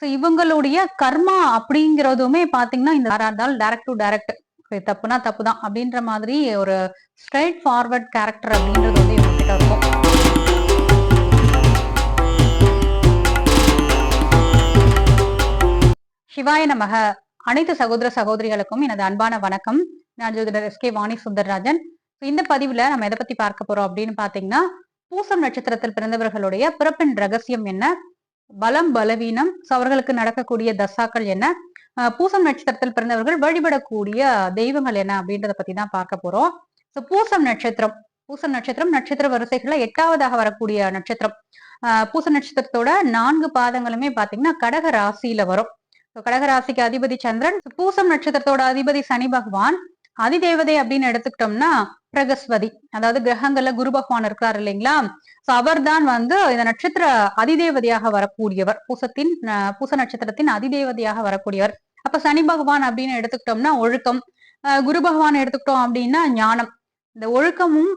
So இவங்களுடைய கர்மா அப்படிங்கிறதுமே பாத்தீங்கன்னா இந்த யாரா இருந்தாலும் டைரக்ட் டு டைரக்ட் தப்புனா தப்பு தான் அப்படின்ற மாதிரி ஒரு ஸ்ட்ரைட் ஃபார்வர்ட் கேரக்டர் அப்படின்றது வந்து இவங்க கிட்ட இருக்கும். சிவாய நமக. அனைத்து சகோதர சகோதரிகளுக்கும் எனது அன்பான வணக்கம். நான் ஜோதிடர் எஸ்.கே. வாணி சுந்தரராஜன். இந்த பதிவுல நம்ம எதை பத்தி பார்க்க போறோம் அப்படின்னு பாத்தீங்கன்னா, பூசம் நட்சத்திரத்தில் பிறந்தவர்களுடைய பிறப்பின் ரகசியம் என்ன, பலம் பலவீனம், அவர்களுக்கு நடக்கக்கூடிய தசாக்கள் என்ன, பூசம் நட்சத்திரத்தில் பிறந்தவர்கள் வழிபடக்கூடிய தெய்வங்கள் என்ன அப்படின்றத பத்தி தான் பார்க்க போறோம். பூசம் நட்சத்திரம் நட்சத்திர வரிசைகள்ல 8வதாக வரக்கூடிய நட்சத்திரம். பூச நட்சத்திரத்தோட 4 பாதங்களுமே பாத்தீங்கன்னா கடக ராசியில வரும். கடகராசிக்கு அதிபதி சந்திரன், பூசம் நட்சத்திரத்தோட அதிபதி சனி பகவான், அதிதேவதை அப்படின்னு எடுத்துக்கிட்டோம்னா பிரகஸ்பதி. அதாவது கிரகங்கள்ல குரு பகவான் இருக்கிறார் இல்லைங்களா, அவர் தான் வந்து இந்த நட்சத்திர அதிதேவதையாக வரக்கூடியவர், பூச நட்சத்திரத்தின் அதிதேவதையாக வரக்கூடியவர். அப்ப சனி பகவான் அப்படின்னு எடுத்துக்கிட்டோம்னா ஒழுக்கம், குரு பகவான் எடுத்துக்கிட்டோம் அப்படின்னா ஞானம். இந்த ஒழுக்கமும்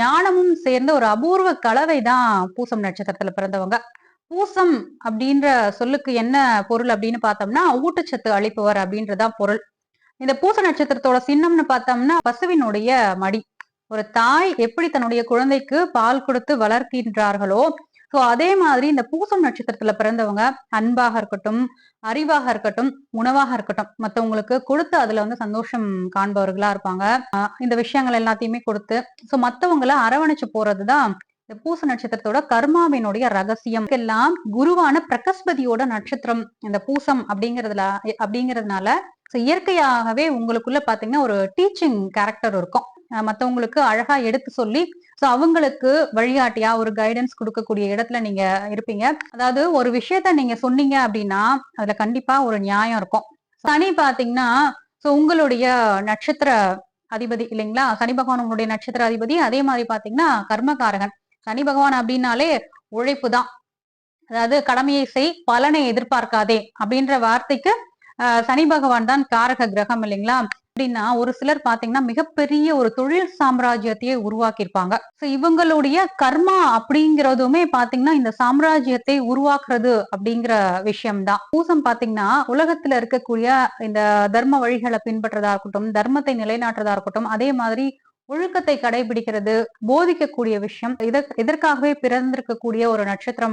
ஞானமும் சேர்ந்த ஒரு அபூர்வ கலவை தான் பூசம் நட்சத்திரத்துல பிறந்தவங்க. பூசம் அப்படின்ற சொல்லுக்கு என்ன பொருள் அப்படின்னு பார்த்தோம்னா ஊட்டச்சத்து அளிப்பவர் அப்படின்றதான் பொருள். இந்த பூச நட்சத்திரத்தோட சின்னம்னு பார்த்தோம்னா பசுவினுடைய மடி. ஒரு தாய் எப்படி தன்னுடைய குழந்தைக்கு பால் கொடுத்து வளர்க்கின்றார்களோ, சோ அதே மாதிரி இந்த பூசம் நட்சத்திரத்துல பிறந்தவங்க அன்பாக இருக்கட்டும், அறிவாக இருக்கட்டும், உணவாக இருக்கட்டும், மத்தவங்களுக்கு கொடுத்து அதுல வந்து சந்தோஷம் காண்பவர்களா இருப்பாங்க. இந்த விஷயங்கள் எல்லாத்தையுமே கொடுத்து சோ மத்தவங்களை அரவணைச்சு போறதுதான் இந்த பூச நட்சத்திரத்தோட கர்மாவினுடைய ரகசியம். எல்லாம் குருவான பிரகஸ்பதியோட நட்சத்திரம் இந்த பூசம் அப்படிங்கிறதுனால இயற்கையாகவே உங்களுக்குள்ள பாத்தீங்கன்னா ஒரு டீச்சிங் கேரக்டர் இருக்கும். மத்தவங்களுக்கு அழகா எடுத்து சொல்லி சோ அவங்களுக்கு வழிகாட்டியா ஒரு கைடன்ஸ் கொடுக்கக்கூடிய இடத்துல நீங்க இருப்பீங்க. அதாவது ஒரு விஷயத்த நீங்க சொன்னீங்க அப்படின்னா அதுல கண்டிப்பா ஒரு நியாயம் இருக்கும். சனி பாத்தீங்கன்னா சோ உங்களுடைய நட்சத்திர அதிபதி இல்லைங்களா, சனி பகவான் உங்களுடைய நட்சத்திர அதிபதி. அதே மாதிரி பாத்தீங்கன்னா கர்மகாரகன். சனி பகவான் அப்படின்னாலே உழைப்பு தான். அதாவது கடமையை செய், பலனை எதிர்பார்க்காதே அப்படின்ற வார்த்தைக்கு சனி பகவான் தான் காரக கிரகம் இல்லைங்களா. அப்படின்னா ஒரு சிலர் பாத்தீங்கன்னா மிகப்பெரிய ஒரு தொழில் சாம்ராஜ்யத்தையே உருவாக்கியிருப்பாங்க. இவங்களுடைய கர்மா அப்படிங்கிறதுமே பாத்தீங்கன்னா இந்த சாம்ராஜ்யத்தை உருவாக்குறது அப்படிங்கிற விஷயம்தான். பூசம் பாத்தீங்கன்னா உலகத்துல இருக்கக்கூடிய இந்த தர்ம வழிகளை பின்பற்றதா இருக்கட்டும், தர்மத்தை நிலைநாட்டுறதா இருக்கட்டும், அதே மாதிரி ஒழுக்கத்தை கடைபிடிக்கிறது, போதிக்கக்கூடிய விஷயம், இதற்காகவே பிறந்திருக்கக்கூடிய ஒரு நட்சத்திரம்